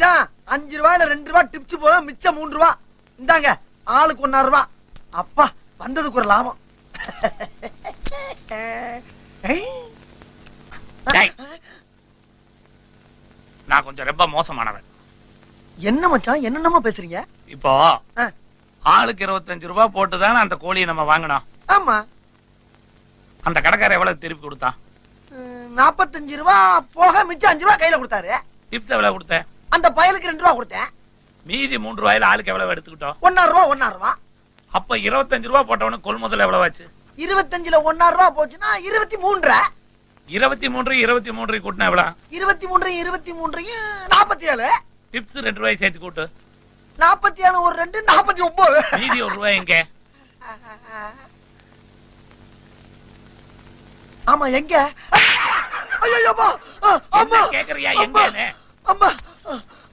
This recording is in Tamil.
5 ரூபாயில 2 ரூபாய் டிப்ஸ் போதும், மிச்சம் 3 ரூபாய். இந்தாங்க ஆளுக்கு 1.5 ரூபாய். அப்பா வந்ததுக்கு ஒரு லாபம். நான் கொஞ்சம் ரொம்ப மோசமானவன். என்ன மச்சான் என்னென்னமா பேசுறீங்க? இப்போ ஆளுக்கு 25 ரூபாய் போட்டுதானே அந்த கோழியை நம்ம வாங்கினோம். ஆமா. அந்த கடைக்காரர் எவ்வளவு திருப்பி கொடுத்தான்? 45 ரூபாய் போக மிச்சம் 5 ரூபாய் கையில கொடுத்தாரு. டிப்ஸ் எவ்வளவு கொடுத்தேன்? அந்த பயலுக்கு 2 ரூபாய் கொடுத்தேன். மீதி 3 ரூபாயில ஆளுக்கு எவ்வளவு எடுத்துக்கிட்டோம்? 1.5 ரூபாய். அப்ப 25 ரூபாய் போட்டவனுக்கு கொள்முதல் எவ்வளவு ஆச்சு? 25ல 1.5 ரூபாய் போச்சுன்னா 23. 23 கூட்டினா எவ்வளவு? 23 47. டிப்ஸ் 2 ரூபாய் சேர்த்து கூட்டு. 47 ஒரு 2 49. மீதி 1 ரூபாய் எங்க? ஆமா எங்க? ஐயோ அம்மா. அம்மா கேக்குறியா எங்கன்னு? அம்மா